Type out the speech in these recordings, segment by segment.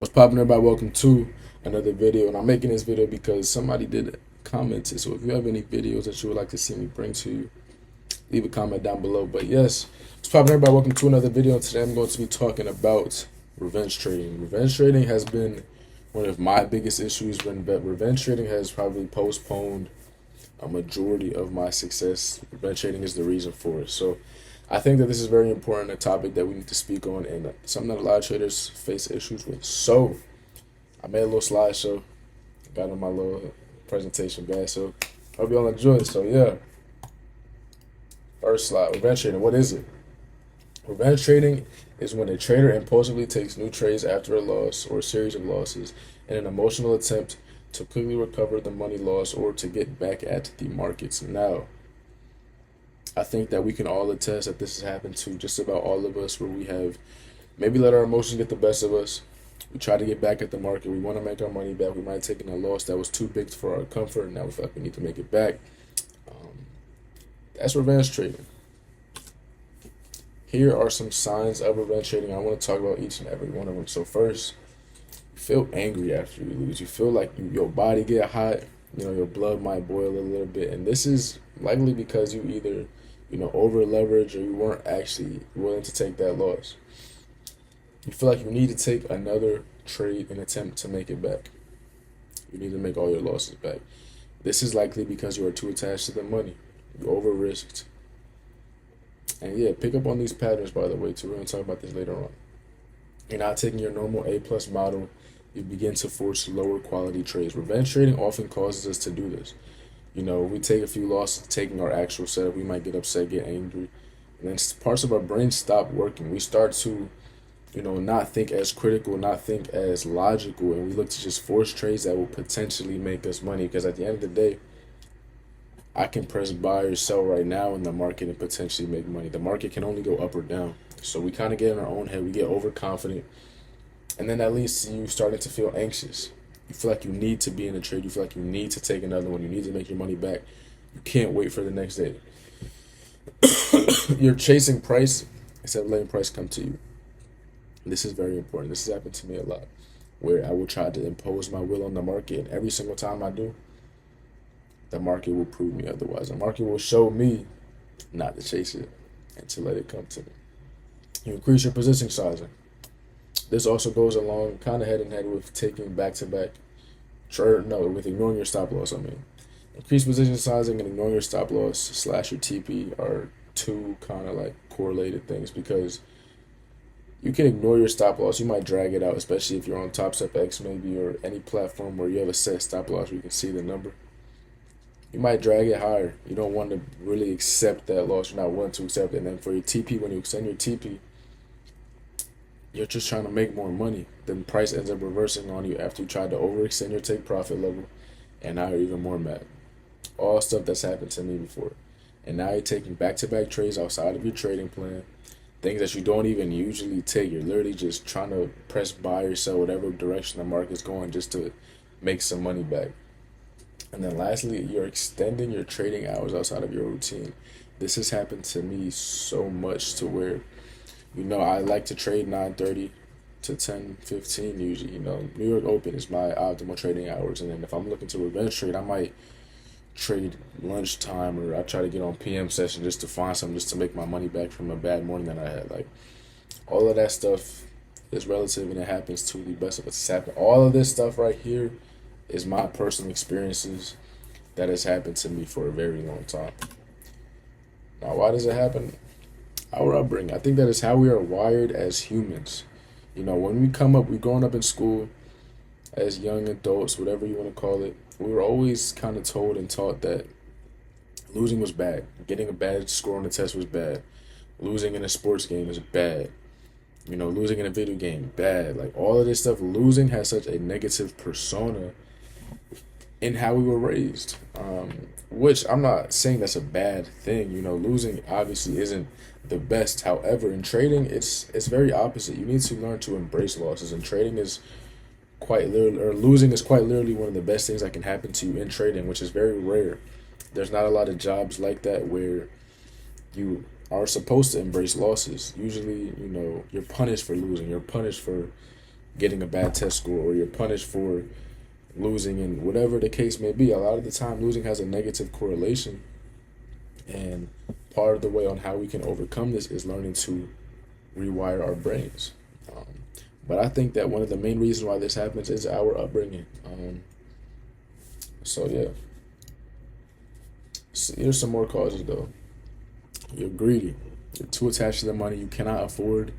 What's poppin', everybody? Welcome to another video, and I'm making this video because somebody did comment it. So if you have any videos that you would like to see me bring to you, leave a comment down below. But yes, what's poppin', everybody? Welcome to another video, and today I'm going to be talking about revenge trading. Revenge trading has been one of my biggest issues. Revenge trading has probably postponed a majority of my success. Revenge trading is the reason for it. So I think that this is very important, a topic that we need to speak on, and something that a lot of traders face issues with. So I made a little slideshow, got on my little presentation guys. So hope y'all enjoy it. So yeah, first slide, revenge trading. What is it? Revenge trading is when a trader impulsively takes new trades after a loss or a series of losses in an emotional attempt to quickly recover the money lost or to get back at the markets. Now, I think that we can all attest that this has happened to just about all of us, where we have maybe let our emotions get the best of us. We try to get back at the market. We want to make our money back. We might have taken a loss that was too big for our comfort, and now we feel like we need to make it back. That's revenge trading. Here are some signs of revenge trading. I want to talk about each and every one of them. So first, you feel angry after you lose. You feel like your body get hot. Your blood might boil a little bit, and this is likely because you either over leverage or you weren't actually willing to take that loss. You feel like you need to take another trade and attempt to make it back. You need to make all your losses back. This is likely because you are too attached to the money. You over risked. And yeah, pick up on these patterns, by the way, too. We're going to talk about this later on. You're not taking your normal A+ model. You begin to force lower quality trades. Revenge trading often causes us to do this. We take a few losses, taking our actual setup. We might get upset, get angry. And then parts of our brain stop working. We start to not think as critical, not think as logical, and we look to just force trades that will potentially make us money. Because at the end of the day, I can press buy or sell right now in the market and potentially make money. The market can only go up or down. So we kind of get in our own head, we get overconfident, and then that leads to you starting to feel anxious. You feel like you need to be in a trade. You feel like you need to take another one. You need to make your money back. You can't wait for the next day. You're chasing price instead of letting price come to you. This is very important. This has happened to me a lot, where I will try to impose my will on the market, and every single time I do, the market will prove me otherwise. The market will show me not to chase it and to let it come to me. You increase your position sizing. This also goes along kind of head in head with taking back-to-back, with ignoring your stop loss. Increased position sizing and ignoring your stop loss / your TP are two kind of like correlated things, because you can ignore your stop loss. You might drag it out, especially if you're on Top Step X maybe, or any platform where you have a set stop loss where you can see the number. You might drag it higher. You don't want to really accept that loss. You're not willing to accept it. And then for your TP, when you extend your TP, you're just trying to make more money. Then price ends up reversing on you after you tried to overextend your take profit level, and now you're even more mad. All stuff that's happened to me before. And now you're taking back-to-back trades outside of your trading plan, things that you don't even usually take. You're literally just trying to press buy or sell whatever direction the market's going just to make some money back. And then lastly, you're extending your trading hours outside of your routine. This has happened to me so much to where, I like to trade 9:30 to 10:15 usually. New York Open is my optimal trading hours. And then if I'm looking to revenge trade, I might trade lunchtime, or I try to get on PM session just to find something, just to make my money back from a bad morning that I had. Like, all of that stuff is relative, and it happens to the best of us. It's happened. All of this stuff right here is my personal experiences that has happened to me for a very long time. Now, why does it happen? Our upbringing. I think that is how we are wired as humans. When we come up, we're growing up in school as young adults, whatever you want to call it. We were always kind of told and taught that losing was bad. Getting a bad score on the test was bad. Losing in a sports game is bad. Losing in a video game, bad. Like, all of this stuff, losing has such a negative persona in how we were raised. Which I'm not saying that's a bad thing. Losing obviously isn't the best. However, in trading, it's very opposite. You need to learn to embrace losses, and trading is quite literally, or losing is quite literally one of the best things that can happen to you in trading, which is very rare. There's not a lot of jobs like that where you are supposed to embrace losses. Usually, you're punished for losing. You're punished for getting a bad test score, or you're punished for losing, and whatever the case may be. A lot of the time, losing has a negative correlation, and part of the way on how we can overcome this is learning to rewire our brains. Um, but I think that one of the main reasons why this happens is our upbringing. So yeah, so here's some more causes though. You're greedy. You're too attached to the money. You cannot afford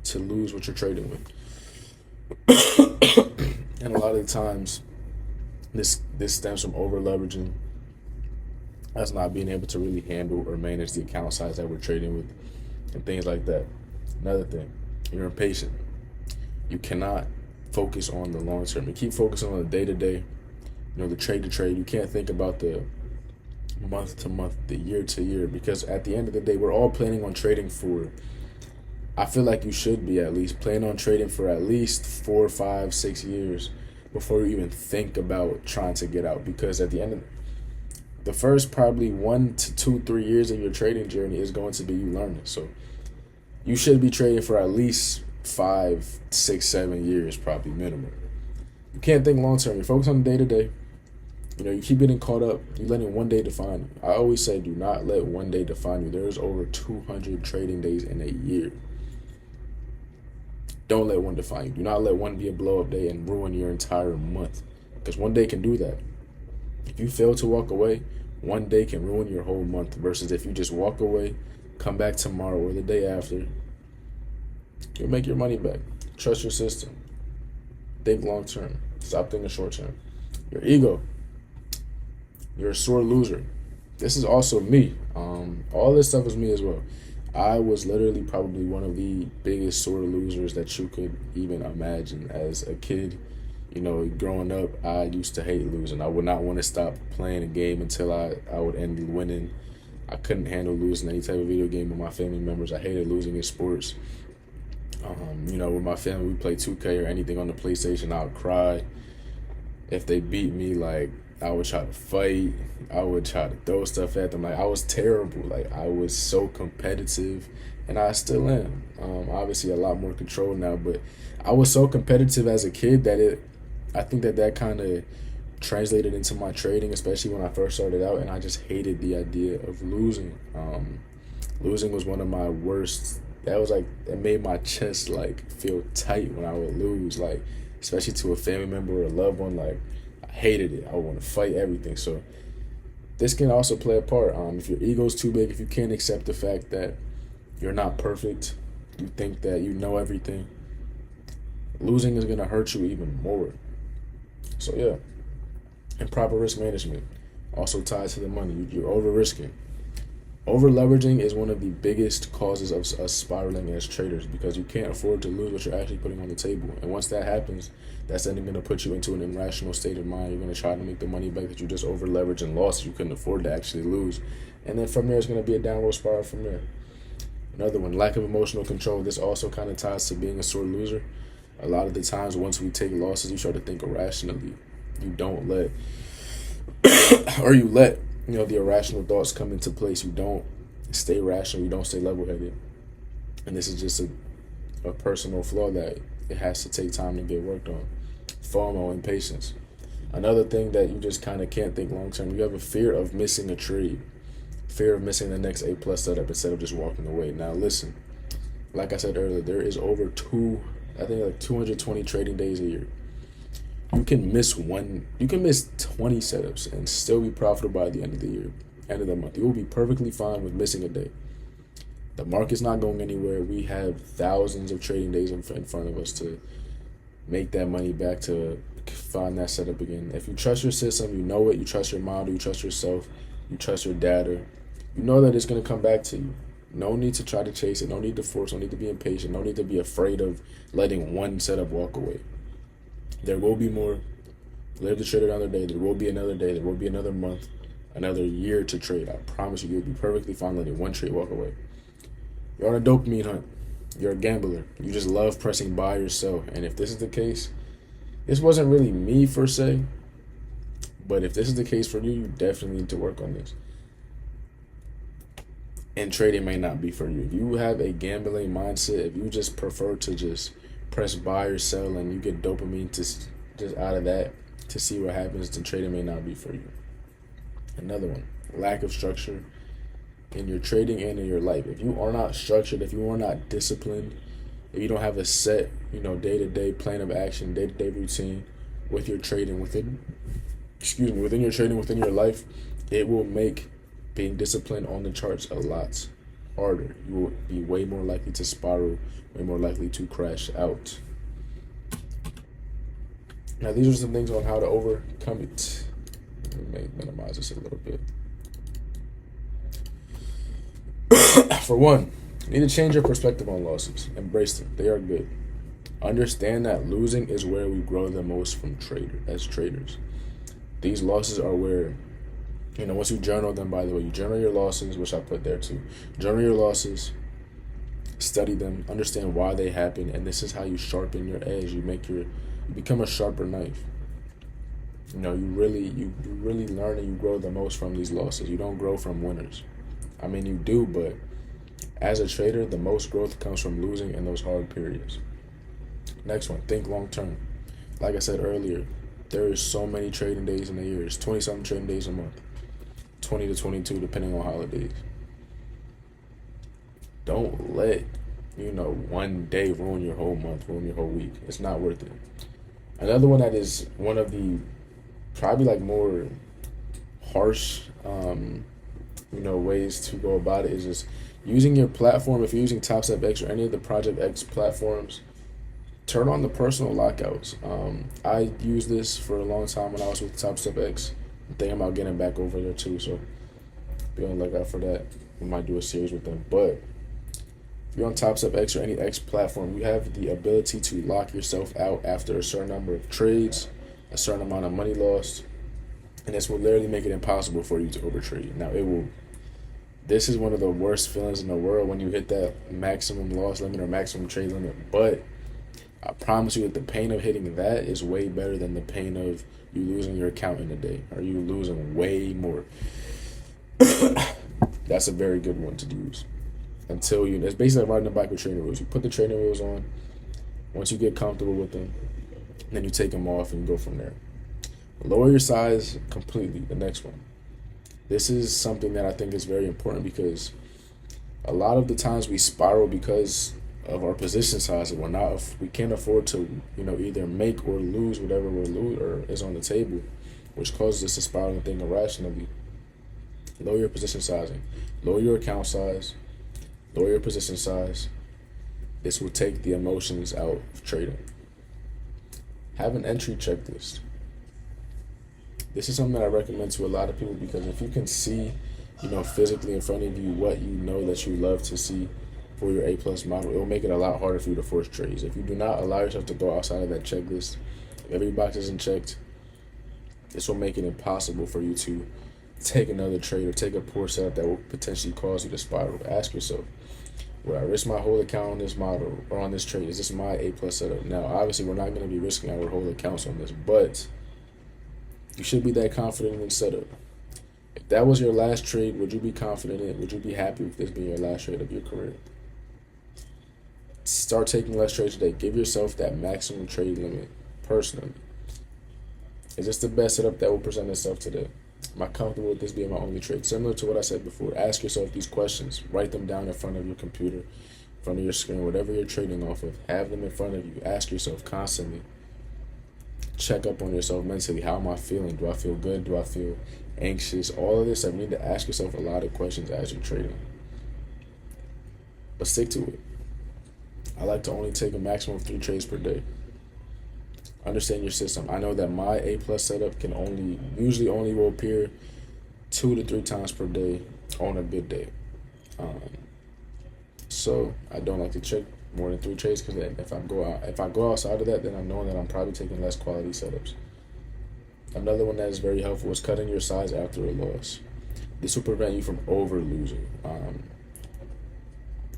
to lose what you're trading with. And a lot of the times, this stems from over leveraging. That's not being able to really handle or manage the account size that we're trading with, and things like that. Another thing, you're impatient. You cannot focus on the long term. You keep focusing on the day to day, the trade to trade. You can't think about the month to month, the year to year, because at the end of the day, we're all planning on trading for. I feel like you should be at least planning on trading for at least 4, 5, 6 years before you even think about trying to get out. Because at the end of the first probably 1 to 2, 3 years of your trading journey is going to be you learning. So you should be trading for at least 5, 6, 7 years, probably minimum. You can't think long term. You focus on the day to day. You keep getting caught up. You're letting one day define you. I always say, do not let one day define you. There's over 200 trading days in a year. Don't let one define you. Do not let one be a blow up day and ruin your entire month. Because one day can do that. If you fail to walk away, one day can ruin your whole month. Versus if you just walk away, come back tomorrow or the day after, you'll make your money back. Trust your system. Think long term. Stop thinking short term. Your ego. You're a sore loser. This is also me. All this stuff is me as well. I was literally probably one of the biggest sore losers that you could even imagine as a kid. Growing up, I used to hate losing. I would not want to stop playing a game until I would end up winning. I couldn't handle losing any type of video game with my family members. I hated losing in sports. With my family, we play 2K or anything on the PlayStation, I would cry. If they beat me, I would try to fight. I would try to throw stuff at them. I was terrible. I was so competitive, and I still am. Obviously, a lot more control now, but I was so competitive as a kid that I think that kind of translated into my trading, especially when I first started out, and I just hated the idea of losing. Losing was one of my worst. That was it made my chest feel tight when I would lose, especially to a family member or a loved one. I hated it. I would want to fight everything. So this can also play a part. If your ego's too big, if you can't accept the fact that you're not perfect, you think that you know everything, losing is gonna hurt you even more. So yeah, improper risk management also ties to the money. You're over risking. Over leveraging is one of the biggest causes of us spiraling as traders, because you can't afford to lose what you're actually putting on the table. And once that happens, that's then going to put you into an irrational state of mind. You're going to try to make the money back that you just over leveraged and lost. You couldn't afford to actually lose. And then from there, it's going to be a downward spiral from there. Another one, lack of emotional control. This also kind of ties to being a sore loser. A lot of the times, once we take losses, you start to think irrationally. You don't let, or you let, the irrational thoughts come into place. You don't stay rational. You don't stay level-headed. And this is just a personal flaw that it has to take time to get worked on. FOMO, impatience. Another thing that you just kind of can't think long-term. You have a fear of missing a trade. Fear of missing the next A+ setup instead of just walking away. Now, listen. Like I said earlier, there is over 220 trading days a year. You can miss 20 setups and still be profitable by the end of the year, end of the month. You will be perfectly fine with missing a day. The market's not going anywhere. We have thousands of trading days in front of us to make that money back, to find that setup again. If you trust your system, you know it. You trust your model. You trust yourself. You trust your data. You know that it's going to come back to you. No need to try to chase it. No need to force. No need to be impatient. No need to be afraid of letting one setup walk away. There will be more. Live to trade another day. There will be another day. There will be another month, another year to trade. I promise you, you'll be perfectly fine letting one trade walk away. You're on a dopamine hunt. You're a gambler. You just love pressing buy or sell. And if this is the case, this wasn't really me per se, but if this is the case for you, you definitely need to work on this. And trading may not be for you. If you have a gambling mindset, if you just prefer to just press buy or sell and you get dopamine just out of that to see what happens, then trading may not be for you. Another one, lack of structure in your trading and in your life. If you are not structured, if you are not disciplined, if you don't have a set, day-to-day plan of action, day-to-day routine with your trading within your trading within your life, it will make being disciplined on the charts a lot harder. You will be way more likely to spiral, way more likely to crash out. Now, these are some things on how to overcome it. Let me minimize this a little bit. For one, you need to change your perspective on losses. Embrace them. They are good. Understand that losing is where we grow the most as traders. These losses are where, once you journal them, by the way, you journal your losses, which I put there too. Journal your losses, study them, understand why they happen, and this is how you sharpen your edge. You become a sharper knife. You really learn and you grow the most from these losses. You don't grow from winners. I mean, you do, but as a trader, the most growth comes from losing in those hard periods. Next one, think long term. Like I said earlier, there is so many trading days in a year. It's 20-something trading days a month, 20 to 22 depending on holidays. Don't let, one day ruin your whole month, ruin your whole week. It's not worth it. Another one that is one of the probably more harsh, ways to go about it is just using your platform. If you're using Top Step X or any of the Project X platforms, turn on the personal lockouts. I used this for a long time when I was with Top Step X. I'm thinking about getting back over there too, so be on the lookout for that. We might do a series with them. But if you're on Top Step X or any X platform, you have the ability to lock yourself out after a certain number of trades, a certain amount of money lost, and this will literally make it impossible for you to overtrade. Now, this is one of the worst feelings in the world when you hit that maximum loss limit or maximum trade limit, but I promise you that the pain of hitting that is way better than the pain of you losing your account in a day, or you losing way more. That's a very good one to use. It's basically riding a bike with training wheels. You put the training wheels on. Once you get comfortable with them, then you take them off and go from there. Lower your size completely. The next one. This is something that I think is very important because a lot of the times we spiral because of our position size, and we can't afford to, either make or lose whatever is on the table, which causes us to spiral and think irrationally. Lower your position sizing, lower your account size, lower your position size. This will take the emotions out of trading. Have an entry checklist. This is something that I recommend to a lot of people because if you can see, physically in front of you what that you love to see for your A+ model, it will make it a lot harder for you to force trades. If you do not allow yourself to go outside of that checklist, if every box isn't checked, this will make it impossible for you to take another trade or take a poor setup that will potentially cause you to spiral. Ask yourself, would I risk my whole account on this model or on this trade? Is this my A+ setup? Now, obviously, we're not going to be risking our whole accounts on this, but you should be that confident in the setup. If that was your last trade, would you be confident in it? Would you be happy with this being your last trade of your career? Start taking less trades today. Give yourself that maximum trade limit personally. Is this the best setup that will present itself today? Am I comfortable with this being my only trade? Similar to what I said before, ask yourself these questions. Write them down in front of your computer, in front of your screen, whatever you're trading off of. Have them in front of you. Ask yourself constantly. Check up on yourself mentally. How am I feeling? Do I feel good? Do I feel anxious? All of this, you need to ask yourself a lot of questions as you're trading. But stick to it. I like to only take a maximum of 3 trades per day. Understand your system. I know that my A+ setup usually only will appear 2 to 3 times per day on a good day. So I don't like to check more than 3 trades because if I go outside of that, then I know that I'm probably taking less quality setups. Another one that is very helpful is cutting your size after a loss. This will prevent you from over losing.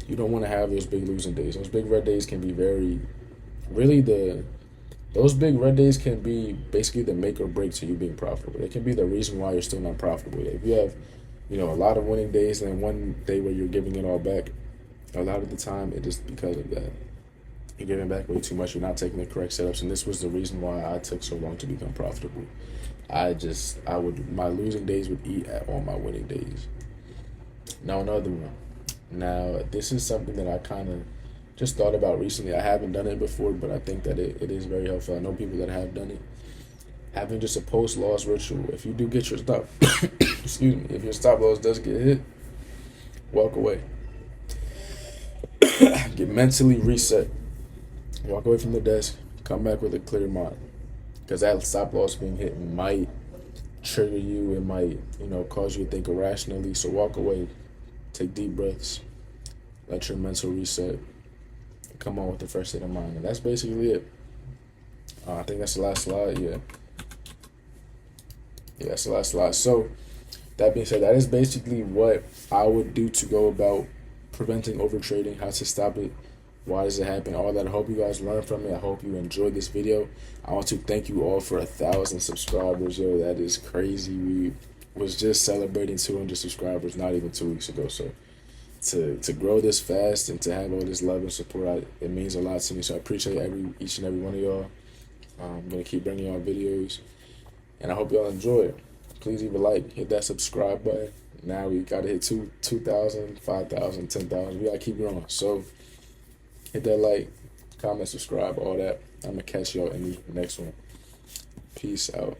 You don't want to have those big losing days. Those big red days can be those big red days can be basically the make or break to you being profitable. It can be the reason why you're still not profitable. If you have, a lot of winning days and then one day where you're giving it all back, a lot of the time it is because of that. You're giving back way too much. You're not taking the correct setups, and this was the reason why I took so long to become profitable. My losing days would eat at all my winning days. Now another one. Now this is something that I kind of just thought about recently. I haven't done it before, but I think that it is very helpful. I know people that have done it. Having just a post loss ritual. If you do get your stop, excuse me, if your stop loss does get hit, walk away. Get mentally reset. Walk away from the desk. Come back with a clear mind. Because that stop loss being hit might trigger you. It might, cause you to think irrationally. So walk away. Take deep breaths. Let your mental reset. Come on with the fresh state of mind. And that's basically it. I think that's the last slide. Yeah, that's the last slide. So, that being said, that is basically what I would do to go about preventing overtrading, how to stop it, why does it happen, all that. I hope you guys learned from it. I hope you enjoyed this video. I want to thank you all for 1,000 subscribers. Yo, that is crazy. We was just celebrating 200 subscribers not even 2 weeks ago. So to grow this fast and to have all this love and support, it means a lot to me. So I appreciate each and every one of y'all. I'm going to keep bringing y'all videos, and I hope y'all enjoy it. Please leave a like, hit that subscribe button. Now we got to hit 2,000, 5,000, 10,000. We got to keep growing. So hit that like, comment, subscribe, all that. I'm going to catch y'all in the next one. Peace out.